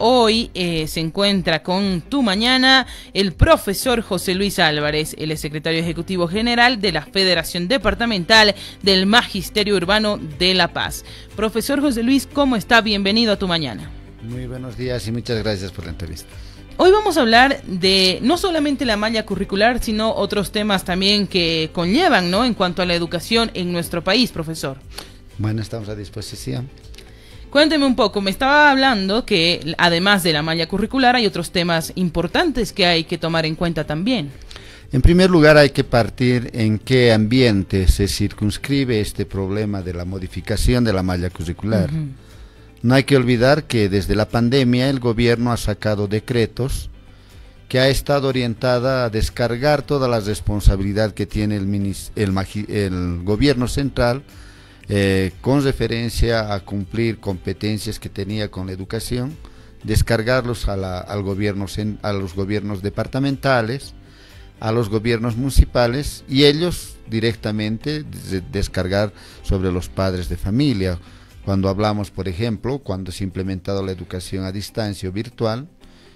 hoy se encuentra con Tu Mañana el profesor José Luis Álvarez, el secretario ejecutivo general de la Federación Departamental del Magisterio Urbano de La Paz. Profesor José Luis, ¿cómo está? Bienvenido a Tu Mañana. Muy buenos días y muchas gracias por la entrevista. Hoy vamos a hablar de no solamente la malla curricular, sino otros temas también que conllevan, ¿no?, en cuanto a la educación en nuestro país, profesor. Bueno, estamos a disposición. Cuénteme un poco, me estaba hablando que además de la malla curricular hay otros temas importantes que hay que tomar en cuenta también. En primer lugar, hay que partir en qué ambiente se circunscribe este problema de la modificación de la malla curricular. No hay que olvidar que desde la pandemia el gobierno ha sacado decretos que ha estado orientada a descargar toda la responsabilidad que tiene el gobierno central con referencia a cumplir competencias que tenía con la educación, descargarlos a los gobiernos departamentales, a los gobiernos municipales y ellos directamente descargar sobre los padres de familia. Cuando hablamos, por ejemplo, cuando se ha implementado la educación a distancia o virtual,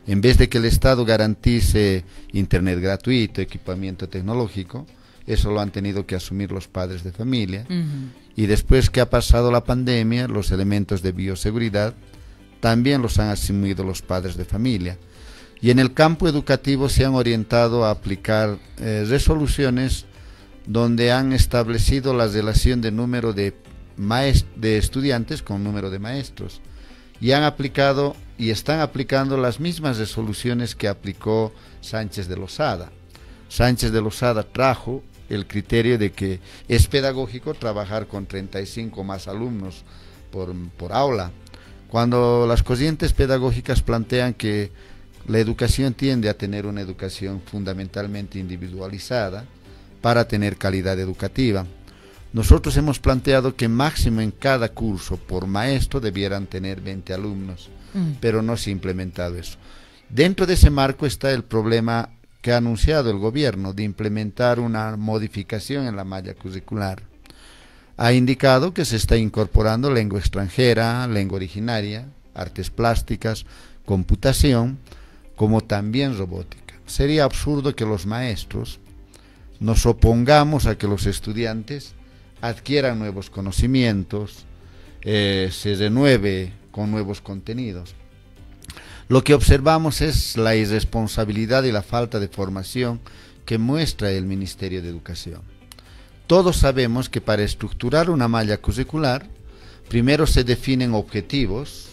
en vez de que el Estado garantice internet gratuito, equipamiento tecnológico, eso lo han tenido que asumir los padres de familia. Y después que ha pasado la pandemia, los elementos de bioseguridad también los han asumido los padres de familia. Y en el campo educativo se han orientado a aplicar resoluciones donde han establecido la relación de número de estudiantes con número de maestros. Y han aplicado y están aplicando las mismas resoluciones que aplicó Sánchez de Lozada. Sánchez de Lozada trajo el criterio de que es pedagógico trabajar con 35 más alumnos por aula, cuando las corrientes pedagógicas plantean que la educación tiende a tener una educación fundamentalmente individualizada para tener calidad educativa. Nosotros hemos planteado que máximo en cada curso por maestro debieran tener 20 alumnos, pero no se ha implementado eso. Dentro de ese marco está el problema que ha anunciado el gobierno de implementar una modificación en la malla curricular. Ha indicado que se está incorporando lengua extranjera, lengua originaria, artes plásticas, computación, como también robótica. Sería absurdo que los maestros nos opongamos a que los estudiantes adquieran nuevos conocimientos, se renueve con nuevos contenidos. Lo que observamos es la irresponsabilidad y la falta de formación que muestra el Ministerio de Educación. Todos sabemos que para estructurar una malla curricular, primero se definen objetivos.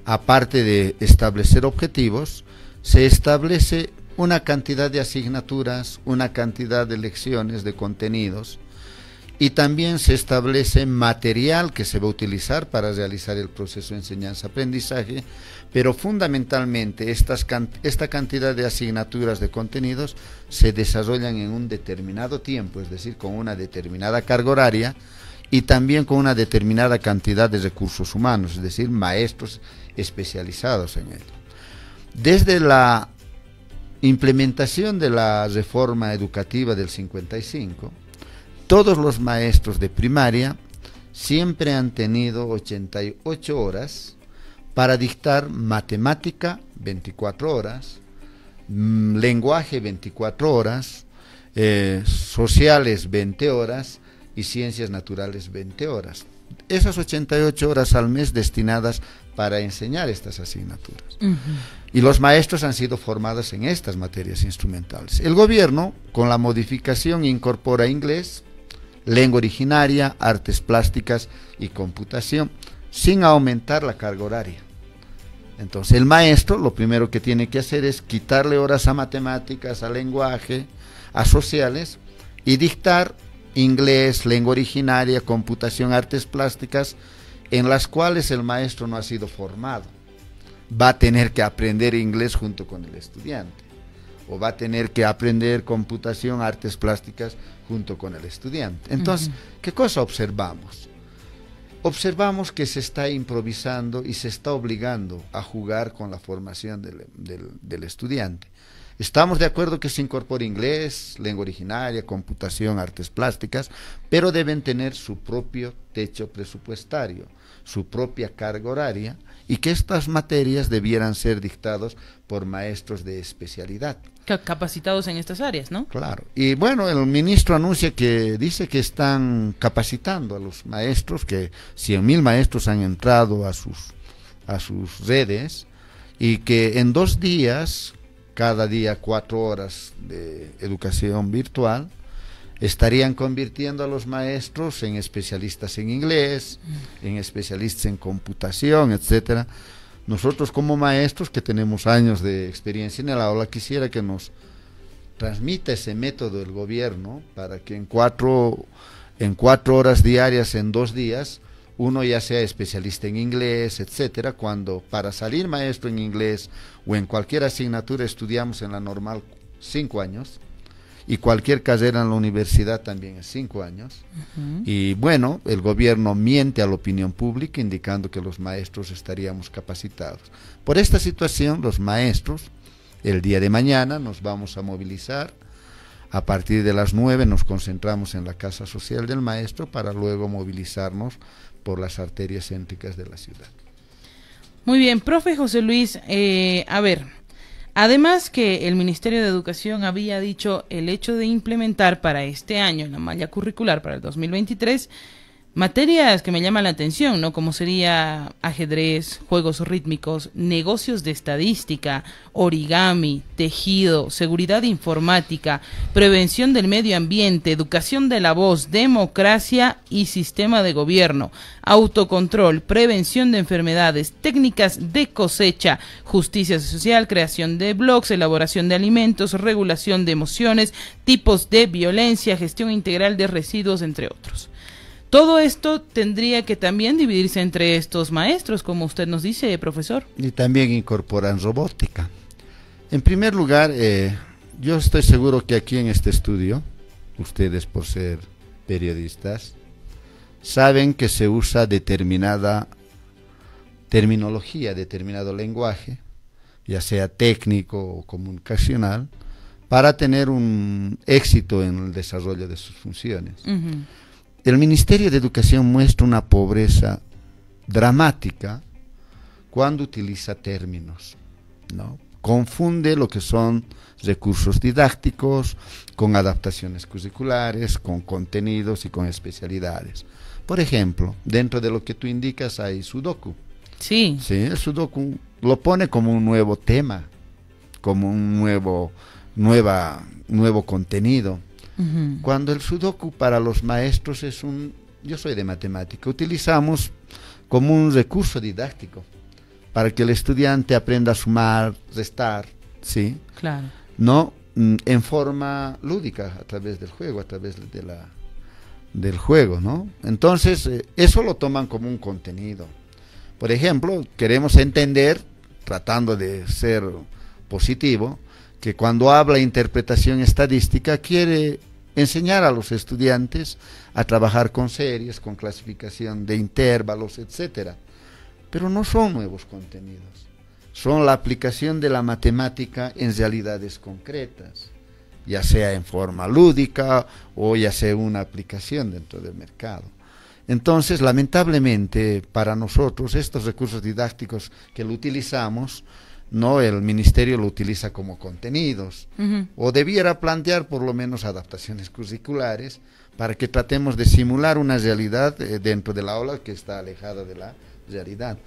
Aparte de establecer objetivos, se establece una cantidad de asignaturas, una cantidad de lecciones, de contenidos, y también se establece material que se va a utilizar para realizar el proceso de enseñanza-aprendizaje, pero fundamentalmente esta cantidad de asignaturas, de contenidos, se desarrollan en un determinado tiempo, es decir, con una determinada carga horaria y también con una determinada cantidad de recursos humanos, es decir, maestros especializados en ello. Desde la implementación de la reforma educativa del 55, todos los maestros de primaria siempre han tenido 88 horas para dictar matemática 24 horas, lenguaje 24 horas, sociales 20 horas y ciencias naturales 20 horas. Esas 88 horas al mes destinadas para enseñar estas asignaturas. Y los maestros han sido formados en estas materias instrumentales. El gobierno, con la modificación, incorpora inglés, lengua originaria, artes plásticas y computación, sin aumentar la carga horaria. Entonces el maestro lo primero que tiene que hacer es quitarle horas a matemáticas, a lenguaje, a sociales y dictar inglés, lengua originaria, computación, artes plásticas, en las cuales el maestro no ha sido formado. Va a tener que aprender inglés junto con el estudiante, o va a tener que aprender computación, artes plásticas junto con el estudiante. Entonces, ¿qué cosa observamos? Observamos que se está improvisando y se está obligando a jugar con la formación del estudiante. Estamos de acuerdo que se incorpore inglés, lengua originaria, computación, artes plásticas, pero deben tener su propio techo presupuestario, su propia carga horaria y que estas materias debieran ser dictadas por maestros de especialidad. Capacitados en estas áreas, ¿no? Claro. Y bueno, el ministro dice que están capacitando a los maestros, que 100.000 maestros han entrado a sus redes y que en 2 días, cada día 4 horas de educación virtual, estarían convirtiendo a los maestros en especialistas en inglés, en especialistas en computación, etcétera. Nosotros como maestros que tenemos años de experiencia en el aula, quisiera que nos transmita ese método el gobierno para que en 4 horas diarias, en 2 días, uno ya sea especialista en inglés, etcétera, cuando para salir maestro en inglés o en cualquier asignatura estudiamos en la normal 5 años, y cualquier carrera en la universidad también es 5 años. Y bueno, el gobierno miente a la opinión pública indicando que los maestros estaríamos capacitados. Por esta situación, los maestros, el día de mañana nos vamos a movilizar. A partir de las 9 nos concentramos en la Casa Social del Maestro para luego movilizarnos por las arterias céntricas de la ciudad. Muy bien, profe José Luis, a ver, además que el Ministerio de Educación había dicho el hecho de implementar para este año en la malla curricular para el 2023 materias que me llaman la atención, ¿no? Como sería ajedrez, juegos rítmicos, negocios de estadística, origami, tejido, seguridad informática, prevención del medio ambiente, educación de la voz, democracia y sistema de gobierno, autocontrol, prevención de enfermedades, técnicas de cosecha, justicia social, creación de blogs, elaboración de alimentos, regulación de emociones, tipos de violencia, gestión integral de residuos, entre otros. Todo esto tendría que también dividirse entre estos maestros, como usted nos dice, profesor. Y también incorporan robótica. En primer lugar, yo estoy seguro que aquí en este estudio, ustedes por ser periodistas, saben que se usa determinada terminología, determinado lenguaje, ya sea técnico o comunicacional, para tener un éxito en el desarrollo de sus funciones. El Ministerio de Educación muestra una pobreza dramática cuando utiliza términos, ¿no? Confunde lo que son recursos didácticos con adaptaciones curriculares, con contenidos y con especialidades. Por ejemplo, dentro de lo que tú indicas hay Sudoku. Sí. Sí, el Sudoku lo pone como un nuevo tema, como un nuevo contenido. Cuando el Sudoku para los maestros es yo soy de matemática, utilizamos como un recurso didáctico para que el estudiante aprenda a sumar, restar, ¿sí? Claro. No en forma lúdica, a través del juego, a través del juego, ¿no? Entonces, eso lo toman como un contenido. Por ejemplo, queremos entender, tratando de ser positivo, que cuando habla interpretación estadística quiere enseñar a los estudiantes a trabajar con series, con clasificación de intervalos, etcétera. Pero no son nuevos contenidos, son la aplicación de la matemática en realidades concretas, ya sea en forma lúdica o ya sea una aplicación dentro del mercado. Entonces, lamentablemente, para nosotros, estos recursos didácticos que lo utilizamos, no, el ministerio lo utiliza como contenidos, o debiera plantear por lo menos adaptaciones curriculares para que tratemos de simular una realidad dentro del aula que está alejada de la realidad.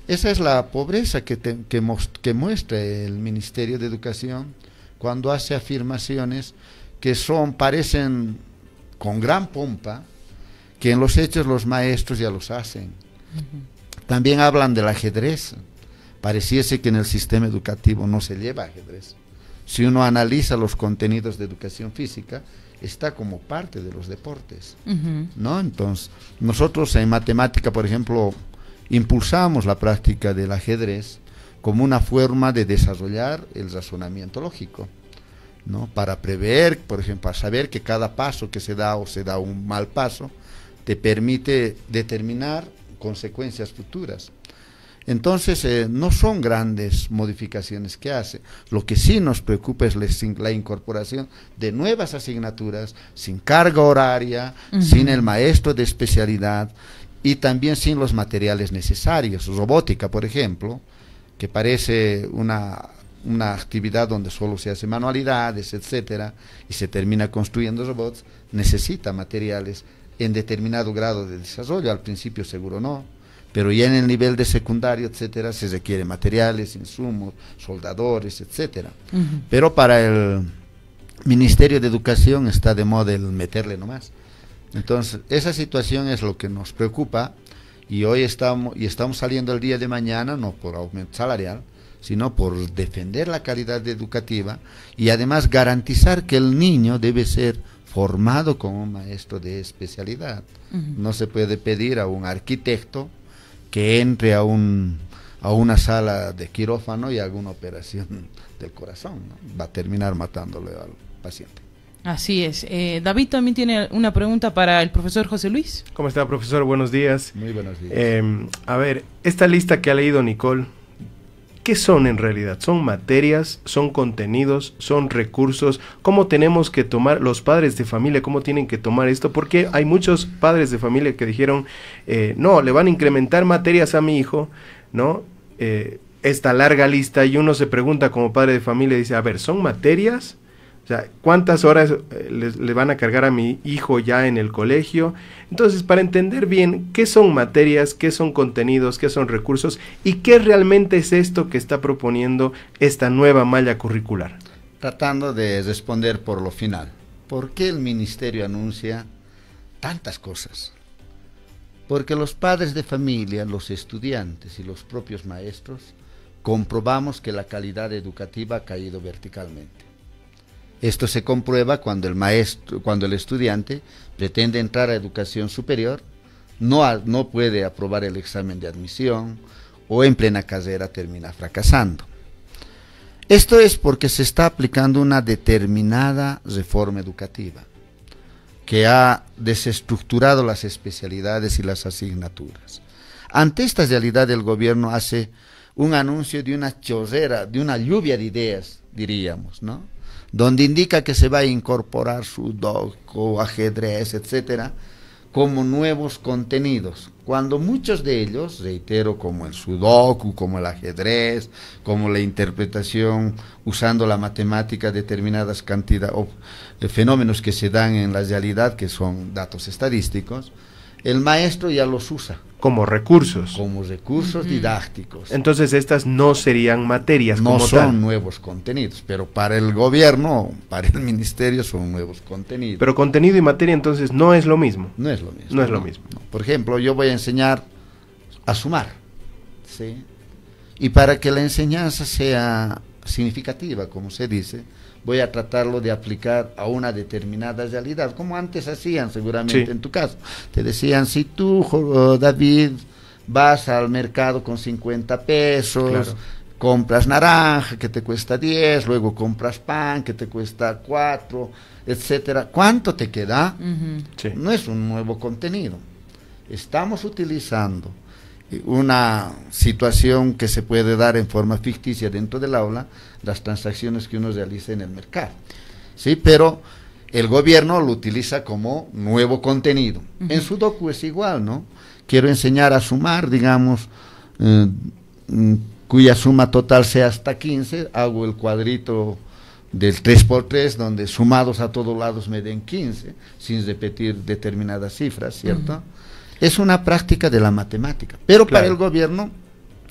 Esa es la pobreza que muestra el Ministerio de Educación cuando hace afirmaciones que parecen con gran pompa, que en los hechos los maestros ya los hacen. También hablan del ajedrez. Pareciese que en el sistema educativo no se lleva ajedrez. Si uno analiza los contenidos de educación física, está como parte de los deportes, ¿no? Entonces, nosotros en matemática, por ejemplo, impulsamos la práctica del ajedrez como una forma de desarrollar el razonamiento lógico, ¿no? Para prever, por ejemplo, para saber que cada paso que se da o se da un mal paso, te permite determinar consecuencias futuras. Entonces, no son grandes modificaciones que hace. Lo que sí nos preocupa es la incorporación de nuevas asignaturas, sin carga horaria, sin el maestro de especialidad, y también sin los materiales necesarios. Robótica, por ejemplo, que parece una actividad donde solo se hace manualidades, etcétera, y se termina construyendo robots, necesita materiales en determinado grado de desarrollo. Al principio seguro no, pero ya en el nivel de secundario, etcétera, se requiere materiales, insumos, soldadores, etcétera. Pero para el Ministerio de Educación está de moda el meterle nomás. Entonces, esa situación es lo que nos preocupa, y hoy estamos saliendo el día de mañana, no por aumento salarial, sino por defender la calidad educativa y además garantizar que el niño debe ser formado como un maestro de especialidad. No se puede pedir a un arquitecto que entre a una sala de quirófano y haga una operación del corazón, ¿no? Va a terminar matándole al paciente. Así es. David también tiene una pregunta para el profesor José Luis. ¿Cómo está, profesor? Buenos días. Muy buenos días. A ver, esta lista que ha leído Nicole, ¿qué son en realidad? ¿Son materias? ¿Son contenidos? ¿Son recursos? ¿Cómo tenemos que tomar los padres de familia? ¿Cómo tienen que tomar esto? Porque hay muchos padres de familia que dijeron, no, le van a incrementar materias a mi hijo, ¿no? Esta larga lista, y uno se pregunta como padre de familia, dice, a ver, ¿son materias? O sea, ¿cuántas horas le van a cargar a mi hijo ya en el colegio? Entonces, para entender bien qué son materias, qué son contenidos, qué son recursos y qué realmente es esto que está proponiendo esta nueva malla curricular. Tratando de responder por lo final, ¿por qué el ministerio anuncia tantas cosas? Porque los padres de familia, los estudiantes y los propios maestros comprobamos que la calidad educativa ha caído verticalmente. Esto se comprueba cuando el estudiante pretende entrar a educación superior, no puede aprobar el examen de admisión o en plena carrera termina fracasando. Esto es porque se está aplicando una determinada reforma educativa que ha desestructurado las especialidades y las asignaturas. Ante esta realidad, el gobierno hace un anuncio de una chorrera, de una lluvia de ideas, diríamos, ¿no? Donde indica que se va a incorporar sudoku, ajedrez, etcétera, como nuevos contenidos, cuando muchos de ellos, reitero, como el sudoku, como el ajedrez, como la interpretación usando la matemática de determinadas cantidades o fenómenos que se dan en la realidad, que son datos estadísticos, el maestro ya los usa. Como recursos. Como recursos didácticos. Entonces estas no serían materias como tal. No son nuevos contenidos, pero para el gobierno, para el ministerio son nuevos contenidos. Pero contenido y materia entonces no es lo mismo. No es lo mismo. No es lo mismo. No. Por ejemplo, yo voy a enseñar a sumar, ¿sí? Y para que la enseñanza sea significativa, como se dice, voy a tratarlo de aplicar a una determinada realidad, como antes hacían seguramente sí. En tu caso. Te decían, si tú, David, vas al mercado con 50 pesos, claro, compras naranja que te cuesta 10, luego compras pan que te cuesta 4, etcétera. ¿Cuánto te queda? Sí. No es un nuevo contenido. Estamos utilizando una situación que se puede dar en forma ficticia dentro del aula, las transacciones que uno realiza en el mercado, ¿sí? Pero el gobierno lo utiliza como nuevo contenido. En Sudoku es igual, ¿no? Quiero enseñar a sumar, digamos, cuya suma total sea hasta 15, hago el cuadrito del 3×3, donde sumados a todos lados me den 15, sin repetir determinadas cifras, ¿cierto? Es una práctica de la matemática, pero claro, para el gobierno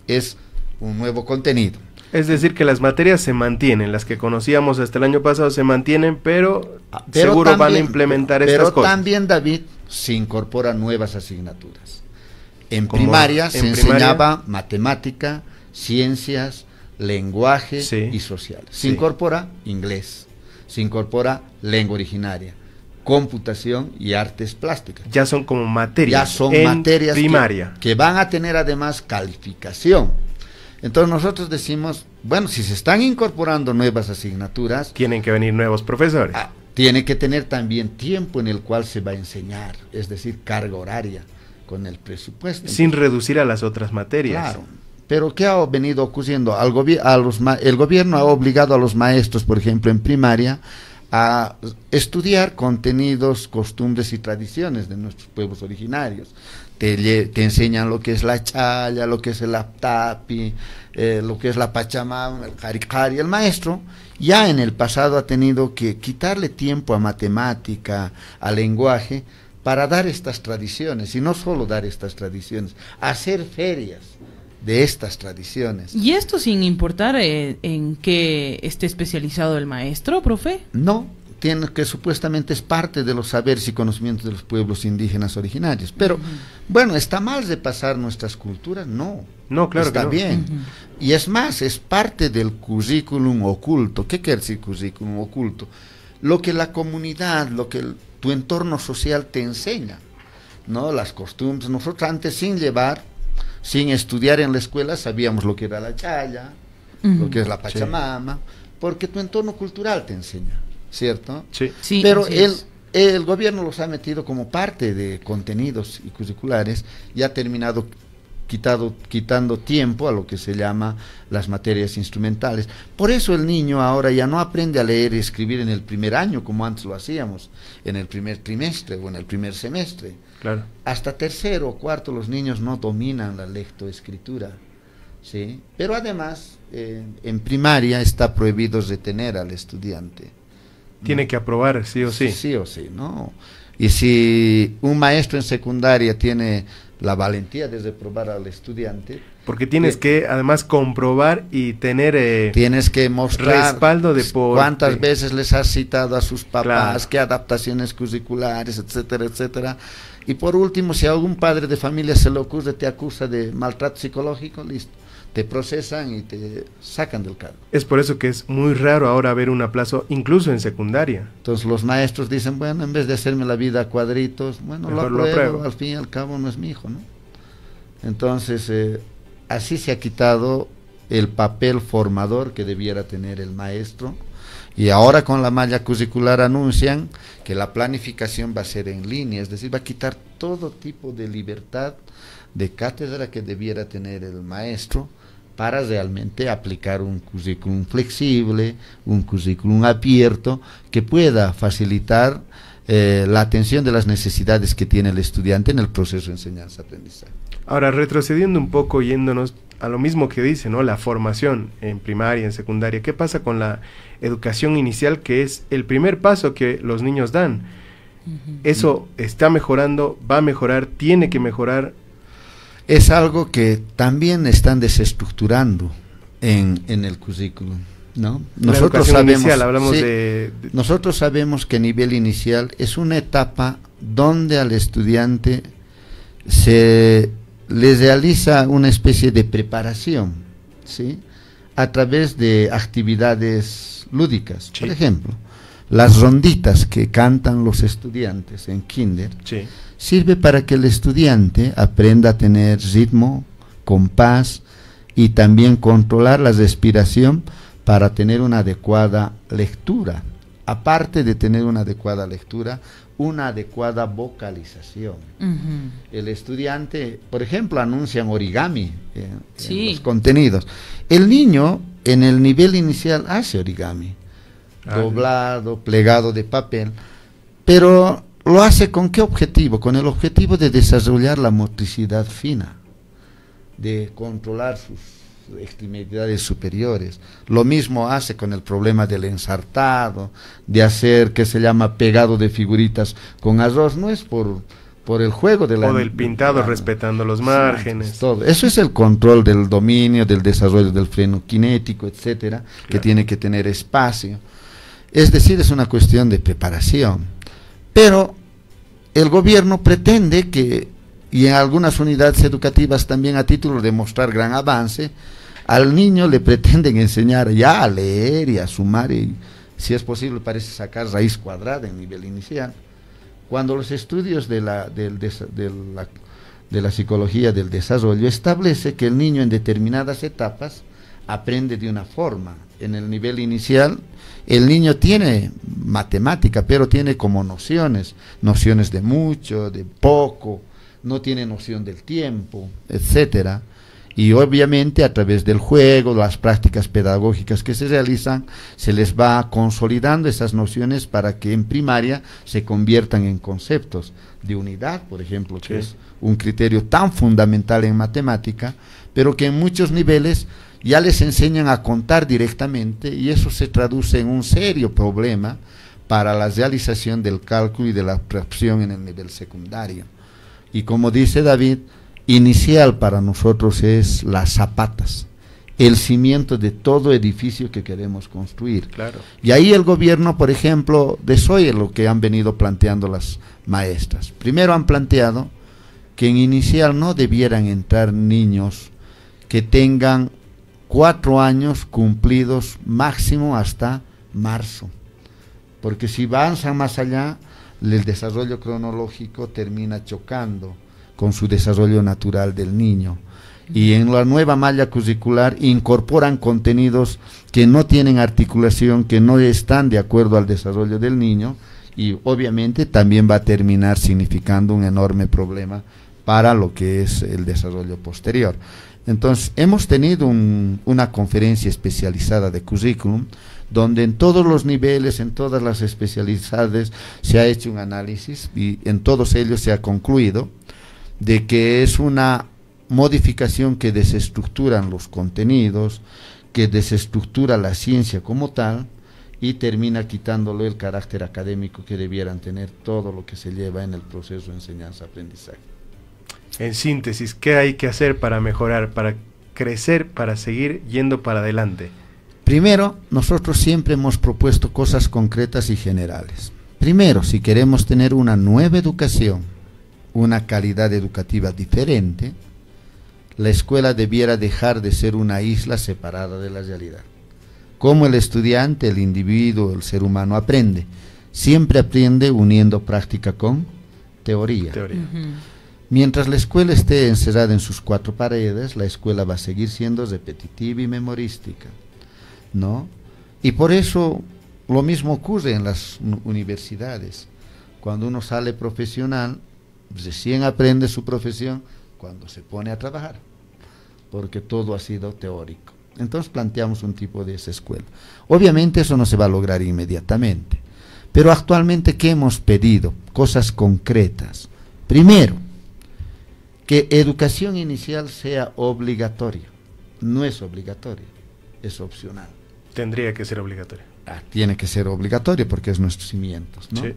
es un nuevo contenido. Es decir, que las materias se mantienen, las que conocíamos hasta el año pasado se mantienen, pero seguro también van a implementar estas cosas. Pero también, David, se incorporan nuevas asignaturas. En primaria se enseñaba matemática, ciencias, lenguaje y sociales. Se incorpora inglés, se incorpora lengua originaria, computación y artes plásticas. Ya son como materias. Ya son materias primaria. Que van a tener además calificación. Entonces nosotros decimos, bueno, si se están incorporando nuevas asignaturas, tienen que venir nuevos profesores. Tiene que tener también tiempo en el cual se va a enseñar, es decir, carga horaria con el presupuesto. Sin reducir a las otras materias. Claro. Pero ¿qué ha venido ocurriendo? El gobierno ha obligado a los maestros, por ejemplo, en primaria, a estudiar contenidos, costumbres y tradiciones de nuestros pueblos originarios. te enseñan lo que es la chaya, lo que es el aptapi, lo que es la pachamama, el jaricari. El maestro ya en el pasado ha tenido que quitarle tiempo a matemática, a lenguaje, para dar estas tradiciones, y no solo dar estas tradiciones, hacer ferias de estas tradiciones. ¿Y esto sin importar en qué esté especializado el maestro, profe? No, tiene que supuestamente es parte de los saberes y conocimientos de los pueblos indígenas originarios, pero bueno, ¿está mal de pasar nuestras culturas? No, claro está que no. bien, y es más, es parte del currículum oculto. ¿Qué quiere decir currículum oculto? Lo que la comunidad, lo que tu entorno social te enseña, ¿no? Las costumbres. Nosotros antes, sin estudiar en la escuela, sabíamos lo que era la chaya, lo que es la pachamama, porque tu entorno cultural te enseña, ¿cierto? Sí, pero el gobierno los ha metido como parte de contenidos y curriculares y ha terminado quitando tiempo a lo que se llama las materias instrumentales. Por eso el niño ahora ya no aprende a leer y escribir en el primer año, como antes lo hacíamos, en el primer trimestre o en el primer semestre. Claro. Hasta tercero o cuarto los niños no dominan la lectoescritura, ¿sí? Pero además, en primaria está prohibido retener al estudiante. Tiene que aprobar, sí o sí. Sí o sí, ¿no? Y si un maestro en secundaria tiene la valentía de reprobar al estudiante, porque tienes que además comprobar y tener tienes que mostrar respaldo de cuántas veces les has citado a sus papás, claro, qué adaptaciones curriculares, etcétera, etcétera. Y por último, si a algún padre de familia se le ocurre, te acusa de maltrato psicológico, listo, te procesan y te sacan del cargo. Es por eso que es muy raro ahora ver un aplazo, incluso en secundaria. Entonces los maestros dicen, bueno, en vez de hacerme la vida a cuadritos, bueno, lo apruebo, al fin y al cabo no es mi hijo, ¿no? Entonces, así se ha quitado el papel formador que debiera tener el maestro, y ahora con la malla curricular anuncian que la planificación va a ser en línea, es decir, va a quitar todo tipo de libertad de cátedra que debiera tener el maestro para realmente aplicar un currículum flexible, un currículum abierto, que pueda facilitar la atención de las necesidades que tiene el estudiante en el proceso de enseñanza-aprendizaje. Ahora, retrocediendo un poco, yéndonos a lo mismo que dice, ¿no? La formación en primaria, en secundaria. ¿Qué pasa con la educación inicial, que es el primer paso que los niños dan? ¿Eso está mejorando, va a mejorar, tiene que mejorar? Es algo que también están desestructurando en el currículum, ¿no? Nosotros sabemos, inicial, hablamos sí, de... Nosotros sabemos que nivel inicial es una etapa donde al estudiante se le realiza una especie de preparación, ¿sí? A través de actividades lúdicas. Sí. Por ejemplo, las ronditas que cantan los estudiantes en kinder, sí, sirve para que el estudiante aprenda a tener ritmo, compás y también controlar la respiración para tener una adecuada lectura. Aparte de tener una adecuada lectura, una adecuada vocalización. El estudiante, por ejemplo, anuncian origami en los contenidos. El niño en el nivel inicial hace origami, doblado, plegado de papel, pero ¿lo hace con qué objetivo? Con el objetivo de desarrollar la motricidad fina, de controlar sus extremidades superiores. Lo mismo hace con el problema del ensartado, de hacer, que se llama pegado de figuritas con arroz. No es por el juego de la... O del pintado, respetando los márgenes. Todo. Eso es el control del dominio, del desarrollo del freno cinético, etcétera, que tiene que tener espacio. Es decir, es una cuestión de preparación. Pero el gobierno pretende que, y en algunas unidades educativas también a título de mostrar gran avance, al niño le pretenden enseñar ya a leer y a sumar, y si es posible parece sacar raíz cuadrada en nivel inicial, cuando los estudios de la psicología del desarrollo establece que el niño en determinadas etapas aprende de una forma. En el nivel inicial el niño tiene matemática, pero tiene como nociones de mucho, de poco, no tiene noción del tiempo, etcétera. Y obviamente a través del juego, las prácticas pedagógicas que se realizan, se les va consolidando esas nociones para que en primaria se conviertan en conceptos de unidad, por ejemplo, que es un criterio tan fundamental en matemática, pero que en muchos niveles ya les enseñan a contar directamente, y eso se traduce en un serio problema para la realización del cálculo y de la abstracción en el nivel secundario. Y como dice David, inicial para nosotros es las zapatas, el cimiento de todo edificio que queremos construir. Claro. Y ahí el gobierno, por ejemplo, desoye lo que han venido planteando las maestras. Primero han planteado que en inicial no debieran entrar niños que tengan 4 años cumplidos máximo hasta marzo, porque si avanzan más allá, el desarrollo cronológico termina chocando con su desarrollo natural del niño. Y en la nueva malla curricular incorporan contenidos que no tienen articulación, que no están de acuerdo al desarrollo del niño, y obviamente también va a terminar significando un enorme problema para lo que es el desarrollo posterior. Entonces, hemos tenido una conferencia especializada de currículum, donde en todos los niveles, en todas las especialidades, se ha hecho un análisis, y en todos ellos se ha concluido de que es una modificación que desestructuran los contenidos, que desestructura la ciencia como tal, y termina quitándole el carácter académico que debieran tener todo lo que se lleva en el proceso de enseñanza-aprendizaje. En síntesis, ¿qué hay que hacer para mejorar, para crecer, para seguir yendo para adelante? Primero, nosotros siempre hemos propuesto cosas concretas y generales. Primero, si queremos tener una nueva educación, una calidad educativa diferente, la escuela debiera dejar de ser una isla separada de la realidad. Cómo el estudiante, el individuo, el ser humano aprende. Siempre aprende uniendo práctica con teoría. Mientras la escuela esté encerrada en sus 4 paredes, la escuela va a seguir siendo repetitiva y memorística, ¿no? Y por eso lo mismo ocurre en las universidades. Cuando uno sale profesional, recién aprende su profesión cuando se pone a trabajar, porque todo ha sido teórico. Entonces planteamos un tipo de esa escuela. Obviamente eso no se va a lograr inmediatamente, pero actualmente, ¿qué hemos pedido? Cosas concretas. Primero, que educación inicial sea obligatoria. No es obligatoria, es opcional. Tendría que ser obligatoria. Tiene que ser obligatoria porque es nuestros cimientos, ¿no? Sí.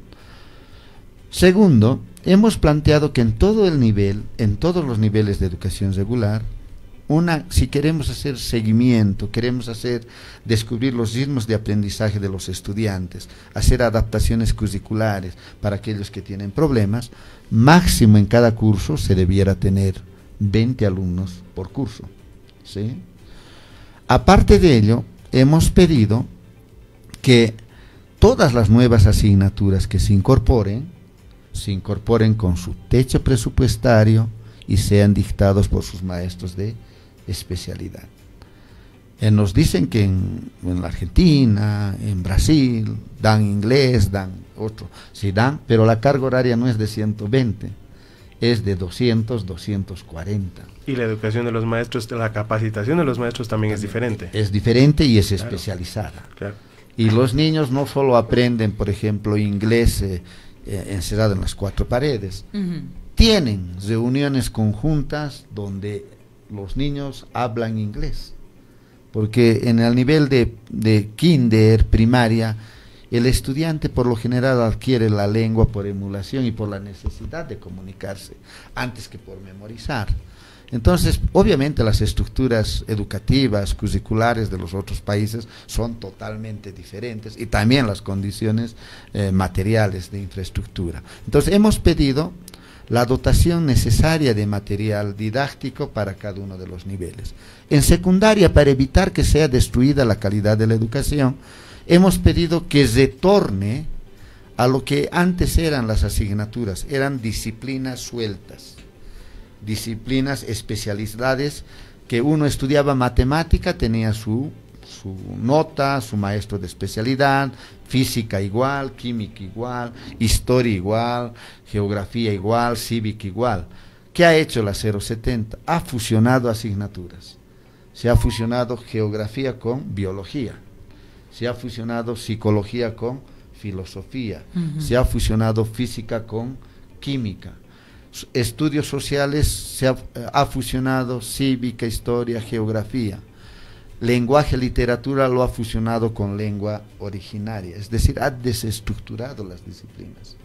Segundo, hemos planteado que en todo el nivel, en todos los niveles de educación regular, si queremos hacer seguimiento, queremos descubrir los ritmos de aprendizaje de los estudiantes, hacer adaptaciones curriculares para aquellos que tienen problemas, máximo en cada curso se debiera tener 20 alumnos por curso, ¿sí? Aparte de ello, hemos pedido que todas las nuevas asignaturas que se incorporen con su techo presupuestario y sean dictados por sus maestros de especialidad. Nos dicen que en la Argentina, en Brasil, dan inglés, dan otro, sí dan, pero la carga horaria no es de 120, es de 200, 240. Y la educación de los maestros, la capacitación de los maestros también es diferente. Es diferente y es especializada. Claro. Y los niños no solo aprenden, por ejemplo, inglés encerrado en las 4 paredes, tienen reuniones conjuntas donde los niños hablan inglés, porque en el nivel de kinder, primaria, el estudiante por lo general adquiere la lengua por emulación y por la necesidad de comunicarse, antes que por memorizar. Entonces, obviamente las estructuras educativas, curriculares de los otros países son totalmente diferentes, y también las condiciones materiales de infraestructura. Entonces, hemos pedido la dotación necesaria de material didáctico para cada uno de los niveles. En secundaria, para evitar que sea destruida la calidad de la educación, hemos pedido que retorne a lo que antes eran las asignaturas, eran disciplinas sueltas, disciplinas, especialidades, que uno estudiaba matemática, tenía su nota, su maestro de especialidad, física igual, química igual, historia igual, geografía igual, cívica igual. ¿Qué ha hecho la 070? Ha fusionado asignaturas. Se ha fusionado geografía con biología. Se ha fusionado psicología con filosofía. Se ha fusionado física con química. Estudios sociales se ha fusionado cívica, historia, geografía. Lenguaje, literatura lo ha fusionado con lengua originaria. Es decir, ha desestructurado las disciplinas.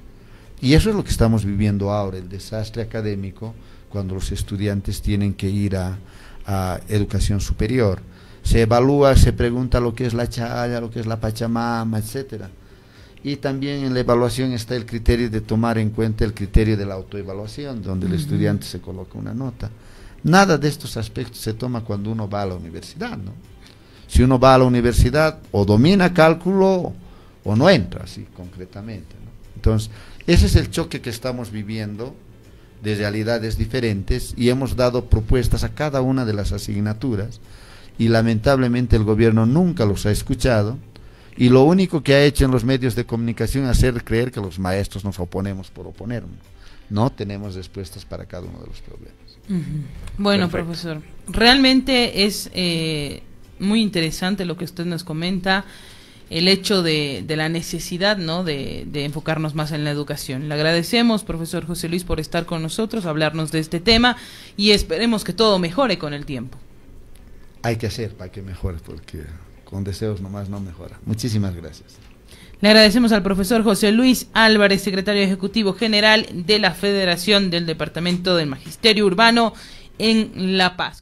Y eso es lo que estamos viviendo ahora, el desastre académico, cuando los estudiantes tienen que ir a educación superior. Se evalúa, se pregunta lo que es la chaya, lo que es la pachamama, etcétera. Y también en la evaluación está el criterio de tomar en cuenta el criterio de la autoevaluación, donde el estudiante se coloca una nota. Nada de estos aspectos se toma cuando uno va a la universidad, ¿no? Si uno va a la universidad, o domina cálculo, o no entra, así concretamente, ¿no? Entonces, ese es el choque que estamos viviendo de realidades diferentes, y hemos dado propuestas a cada una de las asignaturas, y lamentablemente el gobierno nunca los ha escuchado, y lo único que ha hecho en los medios de comunicación es hacer creer que los maestros nos oponemos por oponernos. No tenemos respuestas para cada uno de los problemas. Bueno, Perfecto. profesor, realmente es muy interesante lo que usted nos comenta, el hecho de la necesidad, ¿no?, de enfocarnos más en la educación. Le agradecemos, profesor José Luis, por estar con nosotros, hablarnos de este tema, y esperemos que todo mejore con el tiempo. Hay que hacer para que mejore, porque con deseos nomás no mejora. Muchísimas gracias. Le agradecemos al profesor José Luis Álvarez, secretario ejecutivo general de la Federación del Departamento del Magisterio Urbano en La Paz.